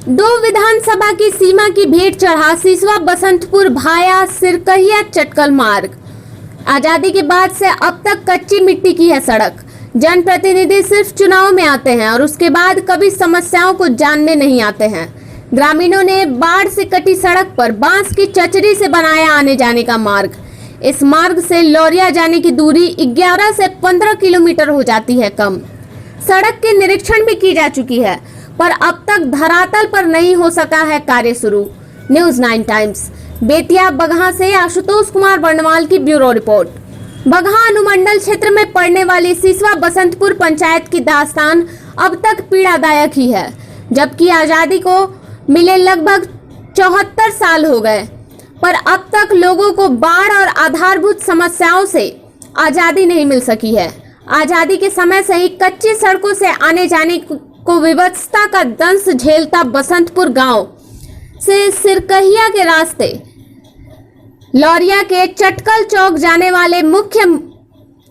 दो विधानसभा की सीमा की भेंट चढ़ा सिसवा बसंतपुर भाया सिरकहिया चटकल मार्ग। आजादी के बाद से अब तक कच्ची मिट्टी की है सड़क। जनप्रतिनिधि सिर्फ चुनाव में आते हैं और उसके बाद कभी समस्याओं को जानने नहीं आते हैं। ग्रामीणों ने बाढ़ से कटी सड़क पर बांस की चचरी से बनाया आने जाने का मार्ग। इस मार्ग से लौरिया जाने की दूरी 11 से 15 किलोमीटर हो जाती है कम। सड़क के निरीक्षण भी की जा चुकी है, पर अब तक धरातल पर नहीं हो सका है कार्य शुरू। न्यूज़ 9 टाइम्स बेतिया बगहा से आशुतोष कुमार बर्णवाल की ब्यूरो रिपोर्ट। बगहा अनुमंडल क्षेत्र में पड़ने वाली सिसवा बसंतपुर पंचायत की दास्तान अब तक पीड़ादायक ही है, जबकि आजादी को मिले लगभग 74 साल हो गए, पर अब तक लोगों को बाढ़ और आधारभूत समस्याओं से आजादी नहीं मिल सकी है। आजादी के समय से ही कच्ची सड़कों से आने जाने को विवत्सता का दंश झेलता बसंतपुर गांव से सिरकहिया के रास्ते लौरिया के चटकल चौक जाने वाले मुख्य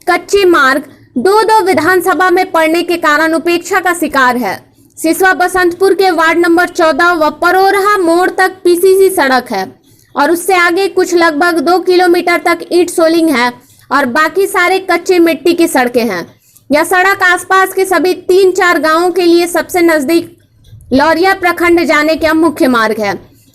कच्चे मार्ग दो विधानसभा में पड़ने के कारण उपेक्षा का शिकार है। सिसवा बसंतपुर के वार्ड नंबर 14 व परोरहा मोड़ तक पीसीसी सड़क है और उससे आगे कुछ लगभग 2 किलोमीटर तक ईंट सोलिंग है और बाकी सारे कच्चे मिट्टी की सड़कें हैं। यह सड़क आसपास के सभी 3-4 गांवों के लिए सबसे नजदीक लौरिया प्रखंड जाने का मुख्य मार्ग है।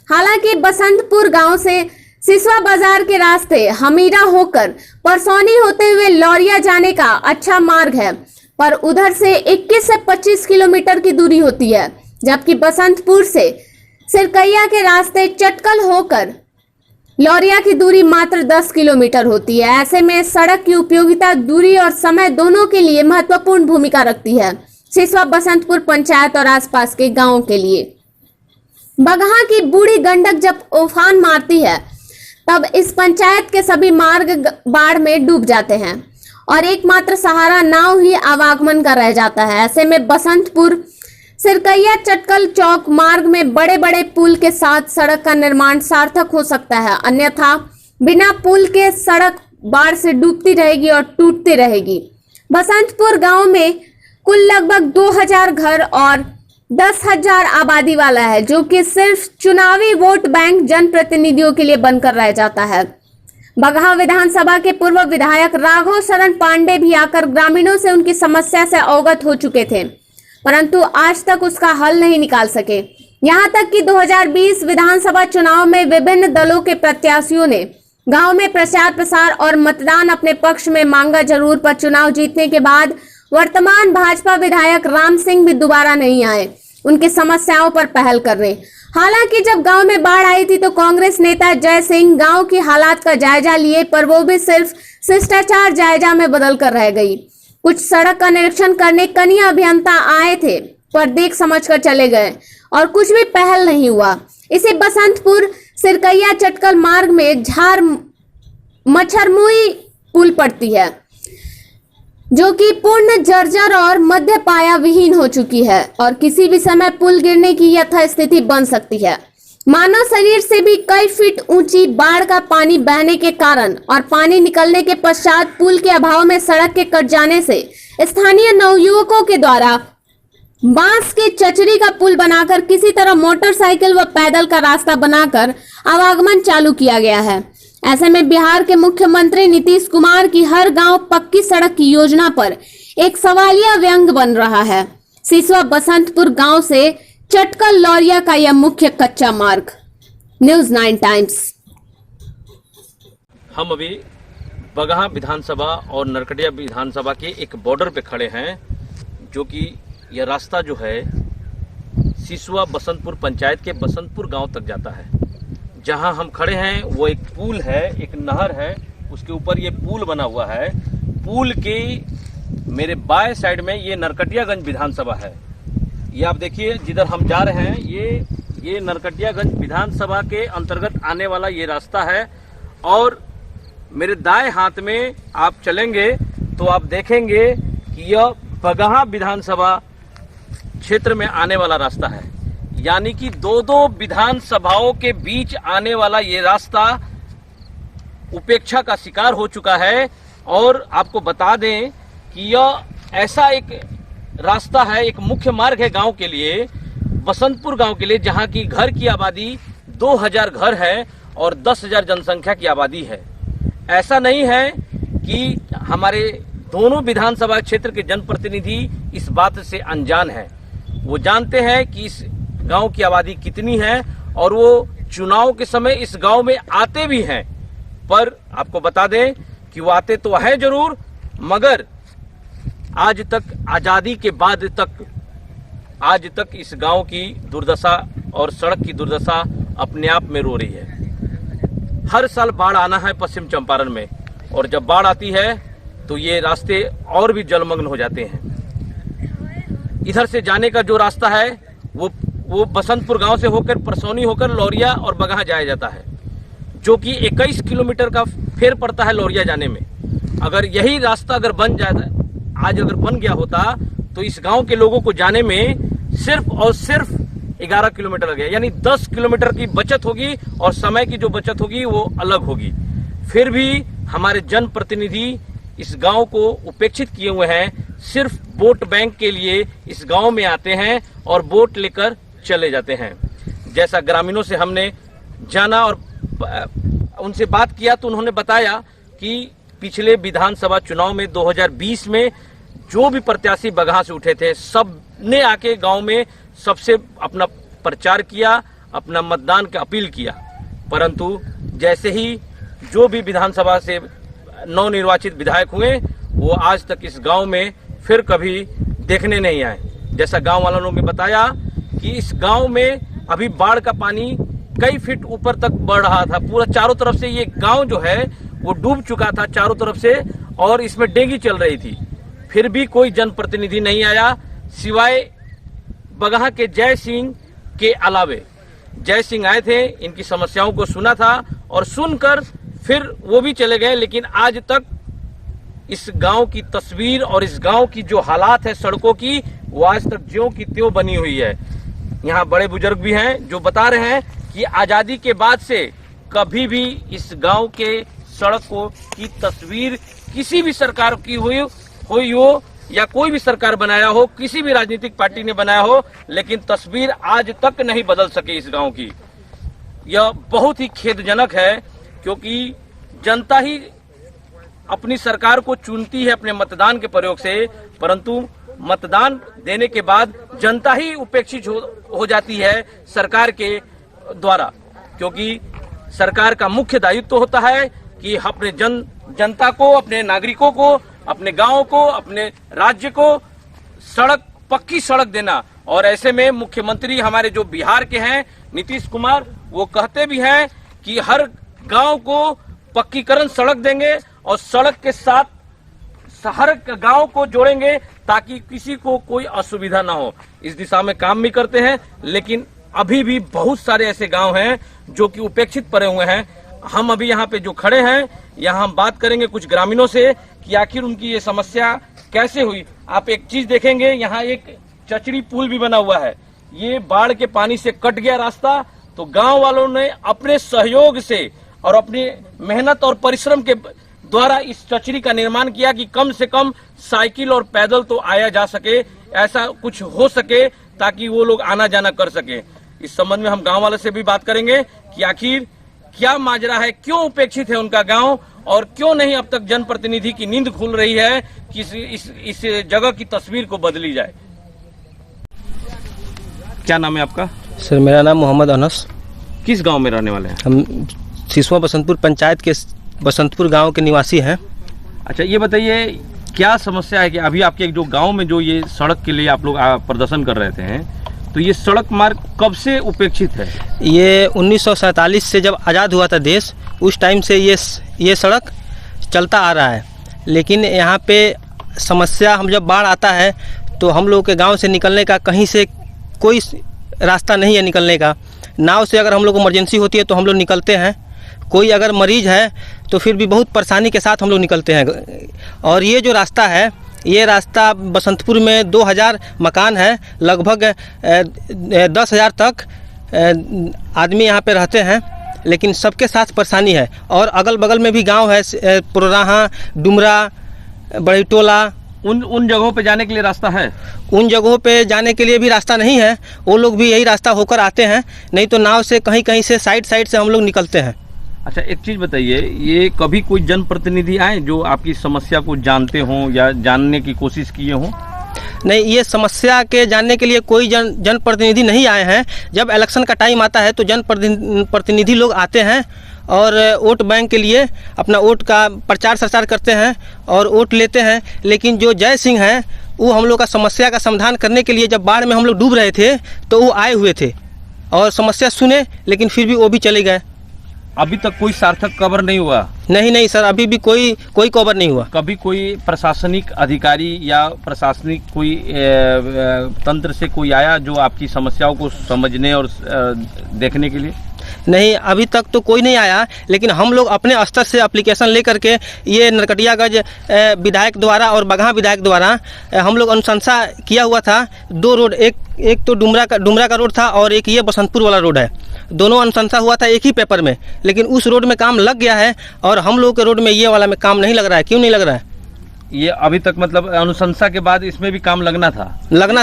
हालांकि बसंतपुर गांव से सिसवा बाजार के रास्ते हमीरा होकर परसौनी होते हुए लौरिया जाने का अच्छा मार्ग है, पर उधर से 21 से 25 किलोमीटर की दूरी होती है, जबकि बसंतपुर से सिरकहिया के रास्ते चटकल होकर लौरिया की दूरी मात्र 10 किलोमीटर होती है। ऐसे में सड़क की उपयोगिता दूरी और समय दोनों के लिए महत्वपूर्ण भूमिका रखती है, सिसवा बसंतपुर पंचायत और आसपास के गांवों के लिए। बगहा की बूढ़ी गंडक जब उफान मारती है तब इस पंचायत के सभी मार्ग बाढ़ में डूब जाते हैं और एकमात्र सहारा नाव ही आवागमन का रह जाता है। ऐसे में बसंतपुर सिरकहिया चटकल चौक मार्ग में बड़े बड़े पुल के साथ सड़क का निर्माण सार्थक हो सकता है, अन्यथा बिना पुल के सड़क बाढ़ से डूबती रहेगी और टूटती रहेगी। बसंतपुर गांव में कुल लगभग 2000 घर और 10,000 आबादी वाला है, जो कि सिर्फ चुनावी वोट बैंक जनप्रतिनिधियों के लिए बनकर रह जाता है। बगहा विधानसभा के पूर्व विधायक राघव शरण पांडे भी आकर ग्रामीणों से उनकी समस्या से अवगत हो चुके थे, परंतु आज तक उसका हल नहीं निकाल सके। यहां तक कि 2020 विधानसभा चुनाव में विभिन्न दलों के प्रत्याशियों ने गांव में प्रचार प्रसार और मतदान अपने पक्ष में मांगा जरूर, पर चुनाव जीतने के बाद वर्तमान भाजपा विधायक राम सिंह भी दोबारा नहीं आए उनकी समस्याओं पर पहल करने। हालांकि जब गांव में बाढ़ आई थी तो कांग्रेस नेता जय सिंह गांव की हालात का जायजा लिए, पर वो भी सिर्फ शिष्टाचार जायजा में बदल कर रह गई। कुछ सड़क का निरीक्षण करने कनीय अभियंता आए थे, पर देख समझ कर चले गए और कुछ भी पहल नहीं हुआ। इसी बसंतपुर सिरकहिया चटकल मार्ग में झार मच्छरमुई पुल पड़ती है, जो कि पूर्ण जर्जर और मध्य पाया विहीन हो चुकी है और किसी भी समय पुल गिरने की यथास्थिति बन सकती है। मानव शरीर से भी कई फीट ऊंची बाढ़ का पानी बहने के कारण और पानी निकलने के पश्चात पुल के अभाव में सड़क के कट जाने से स्थानीय नवयुवकों के द्वारा बांस के चचरी का पुल बनाकर किसी तरह मोटरसाइकिल व पैदल का रास्ता बनाकर आवागमन चालू किया गया है। ऐसे में बिहार के मुख्यमंत्री नीतीश कुमार की हर गांव पक्की सड़क की योजना पर एक सवालिया व्यंग बन रहा है। सिसवा बसंतपुर गांव से चटकल लौरिया का यह मुख्य कच्चा मार्ग। News 9 times. हम अभी बगहा विधानसभा और नरकटिया विधानसभा के एक बॉर्डर पे खड़े हैं, जो कि यह रास्ता जो है सिसवा बसंतपुर पंचायत के बसंतपुर गांव तक जाता है। जहां हम खड़े हैं वो एक पुल है, एक नहर है, उसके ऊपर ये पुल बना हुआ है। पुल के मेरे बाएं साइड में ये नरकटियागंज विधानसभा है। ये आप देखिए जिधर हम जा रहे हैं ये नरकटियागंज विधानसभा के अंतर्गत आने वाला ये रास्ता है और मेरे दाएं हाथ में आप चलेंगे तो आप देखेंगे कि यह बगहा विधानसभा क्षेत्र में आने वाला रास्ता है। यानी कि दो विधानसभाओं के बीच आने वाला ये रास्ता उपेक्षा का शिकार हो चुका है। और आपको बता दें कि यह ऐसा एक रास्ता है, एक मुख्य मार्ग है गांव के लिए, बसंतपुर गांव के लिए, जहां की घर की आबादी 2000 घर है और 10,000 जनसंख्या की आबादी है। ऐसा नहीं है कि हमारे दोनों विधानसभा क्षेत्र के जनप्रतिनिधि इस बात से अनजान हैं। वो जानते हैं कि इस गांव की आबादी कितनी है और वो चुनाव के समय इस गांव में आते भी हैं। पर आपको बता दें कि वो आते तो हैं जरूर, मगर आज तक, आजादी के बाद तक, आज तक इस गांव की दुर्दशा और सड़क की दुर्दशा अपने आप में रो रही है। हर साल बाढ़ आना है पश्चिम चंपारण में, और जब बाढ़ आती है तो ये रास्ते और भी जलमग्न हो जाते हैं। इधर से जाने का जो रास्ता है वो बसंतपुर गांव से होकर परसौनी होकर लौरिया और बगहा जाया जाता है, जो कि 21 किलोमीटर का फेर पड़ता है लौरिया जाने में। अगर यही रास्ता अगर बन जाता, आज अगर बन गया होता, तो इस गांव के लोगों को जाने में सिर्फ और सिर्फ 11 किलोमीटर लगे, यानी 10 किलोमीटर की बचत होगी और समय की जो बचत होगी वो अलग होगी। फिर भी हमारे जनप्रतिनिधि इस गांव को उपेक्षित किए हुए हैं। सिर्फ वोट बैंक के लिए इस गांव में आते हैं और वोट लेकर चले जाते हैं। जैसा ग्रामीणों से हमने जाना और उनसे बात किया तो उन्होंने बताया कि पिछले विधानसभा चुनाव में 2020 में जो भी प्रत्याशी बगहा से उठे थे, सब ने आके गांव में सबसे अपना प्रचार किया, अपना मतदान की अपील किया। परंतु जैसे ही जो भी विधानसभा से नवनिर्वाचित विधायक हुए, वो आज तक इस गांव में फिर कभी देखने नहीं आए। जैसा गांव वालों ने बताया कि इस गांव में अभी बाढ़ का पानी कई फीट ऊपर तक बढ़ रहा था। पूरा चारों तरफ से ये गांव जो है वो डूब चुका था चारों तरफ से, और इसमें डेंगी चल रही थी। फिर भी कोई जनप्रतिनिधि नहीं आया, सिवाय बगहा के जय सिंह के अलावे। जय सिंह आए थे, इनकी समस्याओं को सुना था और सुनकर फिर वो भी चले गए। लेकिन आज तक इस गांव की तस्वीर और इस गांव की जो हालात है सड़कों की, वो आज तक ज्यों की त्यों बनी हुई है। यहाँ बड़े बुजुर्ग भी हैं जो बता रहे हैं कि आजादी के बाद से कभी भी इस गांव के सड़कों की तस्वीर किसी भी सरकार की हुई हो या कोई भी सरकार बनाया हो, किसी भी राजनीतिक पार्टी ने बनाया हो, लेकिन तस्वीर आज तक नहीं बदल सके इस गांव की। यह बहुत ही खेदजनक है, क्योंकि जनता ही अपनी सरकार को चुनती है अपने मतदान के प्रयोग से, परंतु मतदान देने के बाद जनता ही उपेक्षित हो जाती है सरकार के द्वारा। क्योंकि सरकार का मुख्य दायित्व होता है कि अपने जनता को, अपने नागरिकों को, अपने गांव को, अपने राज्य को पक्की सड़क देना। और ऐसे में मुख्यमंत्री हमारे जो बिहार के हैं नीतीश कुमार, वो कहते भी हैं कि हर गांव को पक्कीकरण सड़क देंगे और सड़क के साथ हर गांव को जोड़ेंगे ताकि किसी को कोई असुविधा ना हो। इस दिशा में काम भी करते हैं, लेकिन अभी भी बहुत सारे ऐसे गांव हैं जो कि उपेक्षित पड़े हुए हैं। हम अभी यहाँ पे जो खड़े हैं, यहाँ हम बात करेंगे कुछ ग्रामीणों से कि आखिर उनकी ये समस्या कैसे हुई। आप एक चीज देखेंगे, यहाँ एक चचड़ी पुल भी बना हुआ है। ये बाढ़ के पानी से कट गया रास्ता, तो गांव वालों ने अपने सहयोग से और अपनी मेहनत और परिश्रम के द्वारा इस चचड़ी का निर्माण किया कि कम से कम साइकिल और पैदल तो आया जा सके, ऐसा कुछ हो सके ताकि वो लोग आना जाना कर सके। इस संबंध में हम गांव वाले से भी बात करेंगे कि आखिर क्या माजरा है, क्यों उपेक्षित है उनका गांव और क्यों नहीं अब तक जनप्रतिनिधि की नींद खुल रही है कि इस जगह की तस्वीर को बदली जाए। क्या नाम है आपका? सर मेरा नाम मोहम्मद अनस। किस गांव में रहने वाले हैं? हम सिसवा बसंतपुर पंचायत के बसंतपुर गांव के निवासी हैं। अच्छा, ये बताइए क्या समस्या है कि अभी आपके जो गांव में जो ये सड़क के लिए आप लोग प्रदर्शन कर रहे थे, तो ये सड़क मार्ग कब से उपेक्षित है? ये 1947 से जब आज़ाद हुआ था देश, उस टाइम से ये सड़क चलता आ रहा है। लेकिन यहाँ पे समस्या, हम जब बाढ़ आता है तो हम लोग के गांव से निकलने का कहीं से कोई रास्ता नहीं है निकलने का। नाव से अगर हम लोग को इमरजेंसी होती है तो हम लोग निकलते हैं, कोई अगर मरीज है तो फिर भी बहुत परेशानी के साथ हम लोग निकलते हैं। और ये जो रास्ता है, ये रास्ता बसंतपुर में 2000 मकान है, लगभग 10,000 तक आदमी यहाँ पे रहते हैं, लेकिन सबके साथ परेशानी है। और अगल बगल में भी गांव है, पुरराहा, डुमरा, बड़ी टोला, उन जगहों पे जाने के लिए रास्ता है? उन जगहों पे जाने के लिए भी रास्ता नहीं है, वो लोग भी यही रास्ता होकर आते हैं, नहीं तो नाव से कहीं कहीं से साइड से हम लोग निकलते हैं। अच्छा, एक चीज़ बताइए, ये कभी कोई जनप्रतिनिधि आए जो आपकी समस्या को जानते हों या जानने की कोशिश किए हों? नहीं, ये समस्या के जानने के लिए कोई जनप्रतिनिधि नहीं आए हैं। जब इलेक्शन का टाइम आता है तो जनप्रतिनिधि लोग आते हैं और वोट बैंक के लिए अपना वोट का प्रचार प्रसार करते हैं और वोट लेते हैं। लेकिन जो जय सिंह हैं वो हम लोग का समस्या का समाधान करने के लिए, जब बाढ़ में हम लोग डूब रहे थे तो वो आए हुए थे और समस्या सुने, लेकिन फिर भी वो भी चले गए। अभी तक कोई सार्थक कवर नहीं हुआ? नहीं सर, अभी भी कोई कवर नहीं हुआ। कभी कोई प्रशासनिक अधिकारी या प्रशासनिक कोई तंत्र से कोई आया जो आपकी समस्याओं को समझने और देखने के लिए? नहीं, अभी तक तो कोई नहीं आया, लेकिन हम लोग अपने स्तर से एप्लीकेशन लेकर के ये नरकटियागंज विधायक द्वारा और बगहा विधायक द्वारा हम लोग अनुशंसा किया हुआ था। 2 रोड, एक तो डुमरा का रोड था और एक ये बसंतपुर वाला रोड है। दोनों अनुशंसा हुआ था एक ही पेपर में, लेकिन उस रोड में काम लग गया है और हम लोग के रोड में ये वाला में काम नहीं लग रहा है। क्यों नहीं लग रहा है? ये अभी तक मतलब अनुशंसा के बाद इसमें भी काम लगना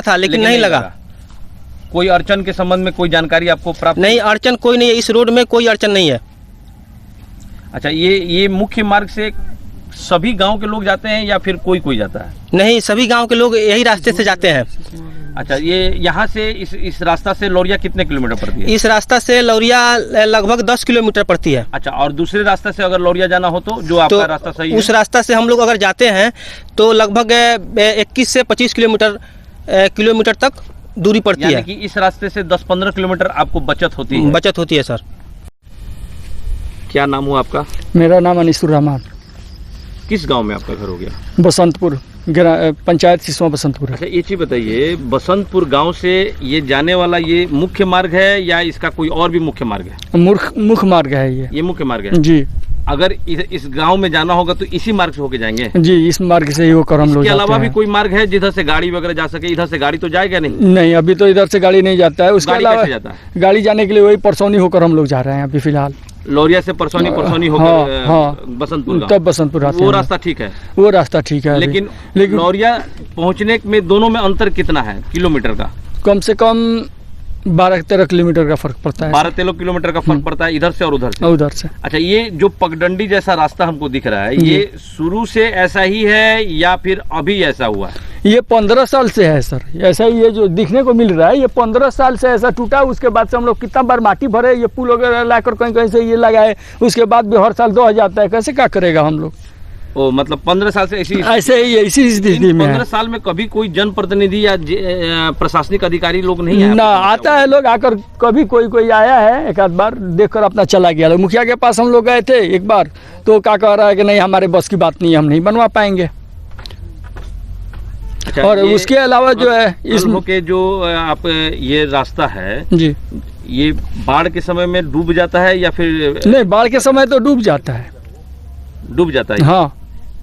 था लेकिन नहीं लगा। कोई अड़चन के संबंध में कोई जानकारी आपको प्राप्त? नहीं, अड़चन कोई नहीं है, इस रोड में कोई अड़चन नहीं है। अच्छा, ये मुख्य मार्ग से सभी गांव के लोग जाते हैं या फिर कोई जाता है? नहीं, सभी गांव के लोग यही रास्ते से जाते हैं। अच्छा, ये यहाँ से इस रास्ता से लौरिया कितने किलोमीटर पड़ती है? इस रास्ता से लौरिया लगभग 10 किलोमीटर पड़ती है। अच्छा, और दूसरे रास्ते से अगर लौरिया जाना हो तो जो आपका रास्ता सही है? उस रास्ता से हम लोग अगर जाते हैं तो लगभग 21 से 25 किलोमीटर तक दूरी पड़ती है। यानी कि इस रास्ते से 10-15 किलोमीटर आपको बचत होती है? सर। क्या नाम हुआ आपका? मेरा नाम अनिसुर रहमान। किस गांव में आपका घर हो गया? बसंतपुर, पंचायत सिसवा बसंतपुर है। अच्छा, ये चीज बताइए, बसंतपुर गांव से ये जाने वाला ये मुख्य मार्ग है या इसका कोई और भी मुख्य मार्ग है? मुख्य मार्ग है ये मुख्य मार्ग है जी। अगर इस गांव में जाना होगा तो इसी मार्ग से होके जाएंगे? जी, इस मार्ग से ही होकर हम लोग। इसके अलावा भी कोई मार्ग है जिधर से गाड़ी वगैरह जा सके? इधर से गाड़ी तो जाएगा नहीं? नहीं, अभी तो इधर से गाड़ी नहीं जाता है। उसके अलावा जाता है? गाड़ी जाने के लिए वही परसौनी होकर हम लोग जा रहे हैं अभी फिलहाल। लौरिया से परसौनी होकर बसंतपुर, तब बसंतपुर आते हैं। वो रास्ता ठीक है? वो रास्ता ठीक है, लेकिन लौरिया पहुँचने में दोनों में अंतर कितना है किलोमीटर का? कम से कम 12-13 किलोमीटर का फर्क पड़ता है। 12-13 किलोमीटर का फर्क पड़ता है इधर से और उधर से? अच्छा, ये जो पगडंडी जैसा रास्ता हमको दिख रहा है, ये शुरू से ऐसा ही है या फिर अभी ऐसा हुआ है? ये 15 साल से है सर, ऐसा ही ये जो दिखने को मिल रहा है, ये 15 साल से ऐसा टूटा। उसके बाद से हम लोग कितना बार माटी भरे, ये पुल वगैरह लाकर कहीं से ये लगाए, उसके बाद भी हर साल 2 जाता है। कैसे क्या करेगा हम लोग? ओ, मतलब 15 साल से इसी स्थिति में 15 साल में कभी कोई जनप्रतिनिधि या प्रशासनिक अधिकारी लोग नहीं आया? ना, आता है लोग आकर, कभी कोई आया है, एक आध बार देखकर अपना चला गया। मुखिया के पास हम लोग गए थे एक बार, तो क्या कह रहा है कि नहीं, हमारे बस की बात नहीं है, हम नहीं बनवा पाएंगे। अच्छा, और उसके अलावा जो है इसमें के जो आप ये रास्ता है जी, ये बाढ़ के समय में डूब जाता है या फिर? नहीं, बाढ़ के समय तो डूब जाता है। डूब जाता है? हाँ।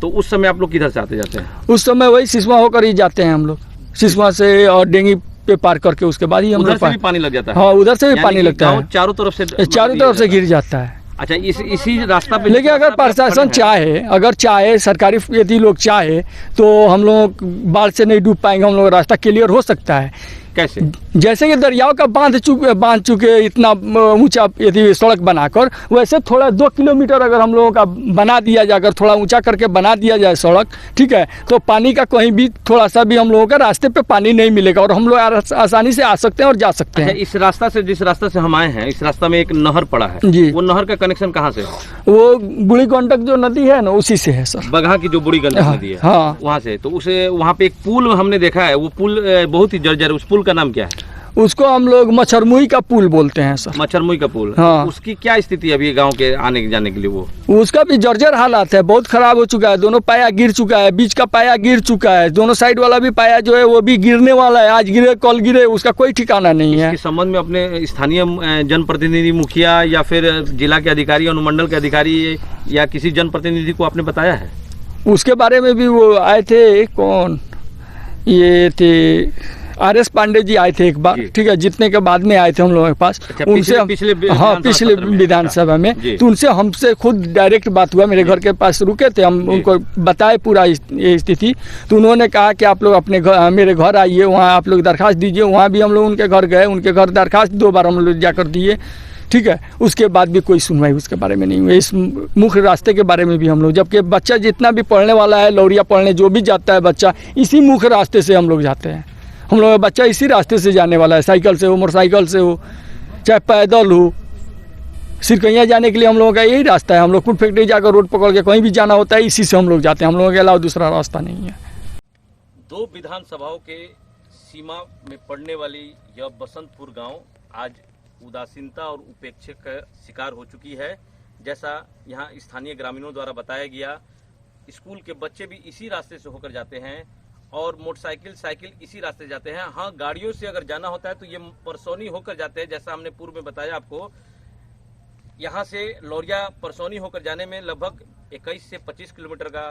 तो उस समय आप लोग किधर से आते जाते हैं? उस समय वही सिसवा होकर ही जाते हैं हम लोग, सिसवा से और डेंगी पे पार करके उसके बाद ही हम लोग। उधर से भी पानी लग जाता है? हाँ, उधर से भी पानी लगता है। चारों तरफ से गिर जाता है। अच्छा, इसी रास्ता पे? लेकिन अगर प्रशासन चाहे, सरकारी यदि लोग चाहे तो हम लोग बाढ़ से नहीं डूब पाएंगे। हम लोग रास्ता क्लियर हो सकता है। कैसे? जैसे कि दरियाओं का बांध चुके इतना ऊंचा यदि सड़क बनाकर, वैसे थोड़ा 2 किलोमीटर अगर हम लोगों का बना दिया जाए, अगर थोड़ा ऊंचा करके बना दिया जाए सड़क, ठीक है, तो पानी का कहीं भी थोड़ा सा भी हम लोगों का रास्ते पे पानी नहीं मिलेगा और हम लोग आसानी से आ सकते हैं और जा सकते हैं। इस रास्ता से, जिस रास्ता से हम आए हैं, इस रास्ता में एक नहर पड़ा है जी। वो नहर का कनेक्शन कहाँ से है? वो बूढ़ी गंडक जो नदी है ना, उसी से है सर। बगहा की जो बूढ़ी गंडक नदी है, हाँ, वहाँ से। तो उसे वहाँ पे एक पुल हमने देखा है, वो पुल बहुत ही जर्जर है। उस पुल का नाम क्या है? उसको हम लोग मच्छरमुई का पुल बोलते हैं सर। मच्छरमुई का पुल? हाँ। उसकी क्या स्थिति है अभी गांव के आने जाने के लिए? उसका भी जर्जर हालात है, बहुत खराब हो चुका है। दोनों पाया गिर चुका है, बीच का पाया गिर चुका है, दोनों साइड वाला भी पाया जो है वो भी गिरने वाला है। आज गिरे कल गिरे, उसका कोई ठिकाना नहीं है। इस संबंध में अपने स्थानीय जनप्रतिनिधि, मुखिया या फिर जिला के अधिकारी, अनुमंडल के अधिकारी या किसी जनप्रतिनिधि को आपने बताया है? उसके बारे में भी वो आए थे, कौन ये थे RS पांडे जी आए थे एक बार, जी। ठीक है, जितने के बाद में आए थे हम लोगों के पास। अच्छा, उनसे पिछले हाँ, पिछले विधानसभा में, जी। तो उनसे हमसे खुद डायरेक्ट बात हुआ। मेरे घर के पास रुके थे, हम उनको बताए पूरा ये स्थिति। तो उन्होंने कहा कि आप लोग अपने घर, मेरे घर आइए, वहाँ आप लोग दरखास्त दीजिए। वहाँ भी हम लोग उनके घर गए, उनके घर दरखास्त 2 बार हम लोग जाकर दिए, ठीक है। उसके बाद भी कोई सुनवाई उसके बारे में नहीं हुई। इस मुख्य रास्ते के बारे में भी हम लोग, जबकि बच्चा जितना भी पढ़ने वाला है, लौरिया पढ़ने जो भी जाता है बच्चा, इसी मुख्य रास्ते से हम लोग जाते हैं। हम लोग का बच्चा इसी रास्ते से जाने वाला है, साइकिल से हो, मोटरसाइकिल से हो, चाहे पैदल हो। सिरकैया जाने के लिए हम लोगों का यही रास्ता है। हम लोग फूड फैक्ट्री जाकर रोड पकड़ के कहीं भी जाना होता है, इसी से हम लोग जाते हैं। हम लोगों के अलावा दूसरा रास्ता नहीं है। 2 विधानसभाओं के सीमा में पड़ने वाली यह बसंतपुर गांव आज उदासीनता और उपेक्षा का शिकार हो चुकी है। जैसा यहाँ स्थानीय ग्रामीणों द्वारा बताया गया, स्कूल के बच्चे भी इसी रास्ते से होकर जाते हैं और मोटरसाइकिल साइकिल इसी रास्ते जाते हैं। हाँ, गाड़ियों से अगर जाना होता है तो ये परसौनी होकर जाते हैं। जैसा हमने पूर्व में बताया आपको, यहाँ से लौरिया परसौनी होकर जाने में लगभग 21 से 25 किलोमीटर का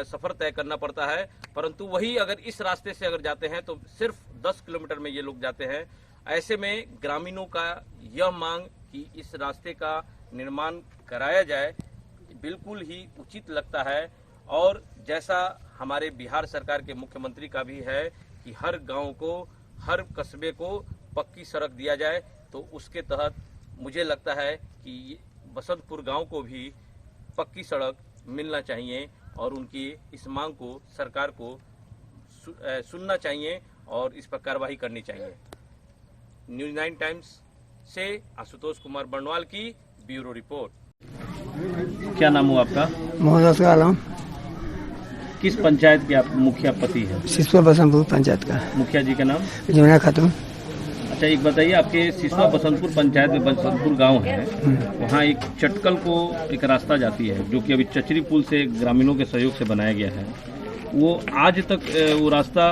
सफ़र तय करना पड़ता है, परंतु वही अगर इस रास्ते से अगर जाते हैं तो सिर्फ 10 किलोमीटर में ये लोग जाते हैं। ऐसे में ग्रामीणों का यह मांग कि इस रास्ते का निर्माण कराया जाए बिल्कुल ही उचित लगता है। और जैसा हमारे बिहार सरकार के मुख्यमंत्री का भी है कि हर गांव को, हर कस्बे को पक्की सड़क दिया जाए, तो उसके तहत मुझे लगता है कि बसंतपुर गांव को भी पक्की सड़क मिलना चाहिए और उनकी इस मांग को सरकार को सुनना चाहिए और इस पर कार्रवाई करनी चाहिए। न्यूज़ 9 टाइम्स से आशुतोष कुमार बर्नवाल की ब्यूरो रिपोर्ट। क्या नाम हुआ आपका? मोहम्मद आलम। किस पंचायत के आप मुखिया पति है? सिसवा बसंतपुर पंचायत का। मुखिया जी का नाम? जमुना खातून। अच्छा, एक बताइए, आपके सिसवा बसंतपुर पंचायत में बसंतपुर गांव है, वहाँ एक चटकल को एक रास्ता जाती है जो कि अभी चचरी पुल से ग्रामीणों के सहयोग से बनाया गया है। वो आज तक वो रास्ता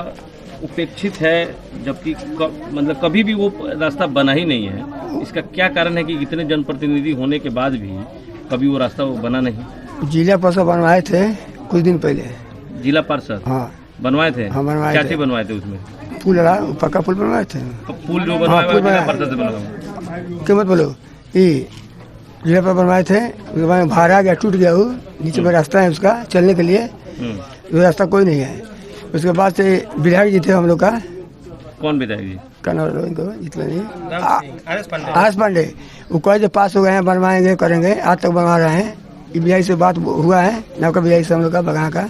उपेक्षित है, जबकि मतलब कभी भी वो रास्ता बना ही नहीं है। इसका क्या कारण है कि इतने जनप्रतिनिधि होने के बाद भी कभी वो रास्ता बना नहीं? जिला पार्षद बनवाए थे कुछ दिन पहले। जिला पार्षद? हाँ, बनवाए थे। हाँ, बनवाए क्या थे। चीज बनवाए थे उसमें? पुल रहा, पक्का पुल बनवाए थे। पुल जो बनवाया पुल जिला बनाया। पार्षद से बनवाया? क्या मत बोलो, ये जिला पर बनवाए थे, उसके बाद भार आ गया, टूट गया। वो नीचे में रास्ता है उसका चलने के लिए, वो रास्ता कोई नहीं है। उसके बाद से विधायक जी थे हम लोग का। कौन विधायक जी? जितना नहीं, RS पांडे। वो कहे पास हो गए हैं, बनवाएंगे, करेंगे, आज तक बनवा रहे हैं। विधायक से बात हुआ है, नौका विधायक से हम लोग का बगा का,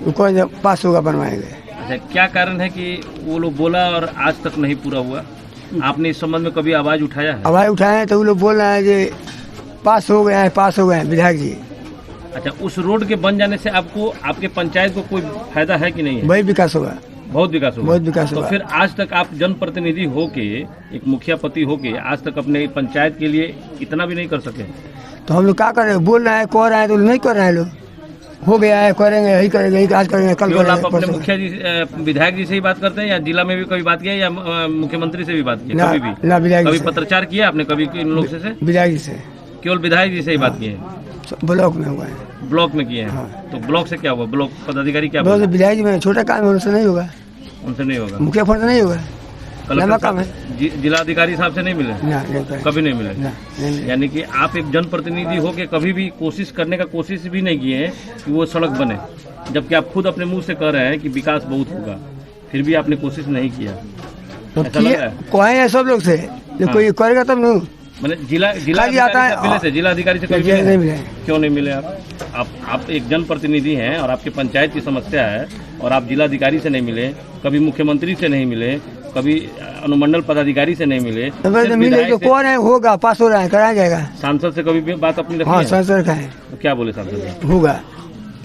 वो कहे पास होगा, बनवाएंगे। अच्छा, क्या कारण है कि वो लोग बोला और आज तक नहीं पूरा हुआ? आपने इस संबंध में कभी आवाज उठाया है? आवाज उठाए हैं तो वो लोग बोल रहे हैं कि पास हो गए हैं, पास हो गए हैं विधायक जी। अच्छा, उस रोड के बन जाने से आपको, आपके पंचायत को कोई फायदा है कि नहीं है? वही विकास होगा, बहुत विकास होगा। बहुत विकास तो होगा। फिर आज तक आप जनप्रतिनिधि होके, एक मुखिया पति होके, आज तक अपने पंचायत के लिए इतना भी नहीं कर सके? तो हम लोग क्या कर रहे हैं, बोल रहे हैं, कह रहे हैं, तो नहीं कर रहे हैं लोग। हो गया है, करेंगे, यही करेंगे, यही आज करेंगे, कल केवल आप करेंगे, अपने परसों। मुखिया जी, विधायक जी से ही बात करते हैं या जिला में भी कभी बात किया या मुख्यमंत्री से भी बात किया? ना, कभी भी? ना, विधायक जी कभी से। पत्रचार किया आपने कभी इन लोग से? विधायक जी से, केवल विधायक जी से ही बात किए हैं? ब्लॉक में हुआ है। ब्लॉक में किए हैं? हाँ। तो ब्लॉक से क्या हुआ? ब्लॉक पदाधिकारी क्या बहुत बोले? विधायक जी में छोटा काम है, उनसे नहीं होगा, उनसे नहीं होगा? मुखिया फोन से नहीं होगा, लंबा कलेक्टर काम है। साहब, जिलाधिकारी साहब से नहीं मिले? ना, नहीं करें। कभी नहीं मिले? ना, नहीं। यानी कि आप एक जनप्रतिनिधि हो के कभी भी कोशिश करने का कोशिश भी नहीं किए हैं कि वो सड़क बने, जबकि आप खुद अपने मुंह से कह रहे हैं कि विकास बहुत होगा, फिर भी आपने कोशिश नहीं किया। तो ऐसा लग रहा है? कहे हैं सब लोग से, जो कोई करेगा तब नहीं। मैंने जिला खाली आता है, मिले थे? जिला अधिकारी से कभी नहीं मिले? मिले। क्यों नहीं मिले आप एक जनप्रतिनिधि हैं और आपके पंचायत की समस्या है और आप जिलाधिकारी से नहीं मिले, कभी मुख्यमंत्री से नहीं मिले, कभी अनुमंडल पदाधिकारी से नहीं मिले, तो सिर्फ मिले विधायक तो से- कौन है, होगा, पास हो रहा है, कराया जाएगा। सांसद से कभी भी बात अपनी रखी हाँ, है? सांसद का है, तो क्या बोले सांसद साहब? होगा,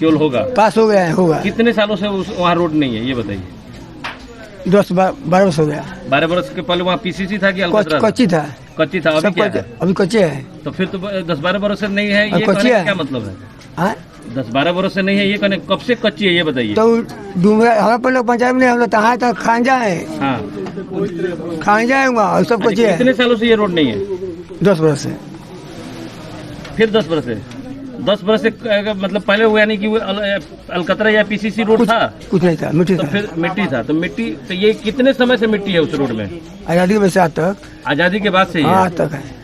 केवल होगा? पास हो गया है, होगा। कितने सालों से वहाँ रोड नहीं है ये बताइए? 10-12 वर्ष हो गया। 12 वर्ष के पहले वहाँ पीसीसी था कि अलकतरा था? कच्ची था, कच्ची था। अभी सब क्या है? अभी कच्चे है। तो फिर तो 10-12 वर्ष से नहीं है, अब ये कच्ची कहने का है। क्या मतलब है? हाँ? 10-12 वर्ष से नहीं है ये कहने, कब से कच्ची है ये बताइए? तो डूमरा हमारे पर लोग पंचायत में, हम लोग तहाँ तक खांजा है, हाँ, खांजा है वहाँ, और सब कच्चे कितने है। सालों से ये रोड नहीं है? 10 वर्ष से। फिर 10 वर्ष से 10 बरस से मतलब पहले हुआ, यानी कि वो अलकतरा या पीसीसी रोड था? कुछ नहीं था, मिट्टी तो था। फिर मिट्टी था, तो मिट्टी, तो ये कितने समय से मिट्टी है उस रोड में? आज़ादी के बाद से आज तक। आजादी के बाद से ही हाँ है? आज तक है।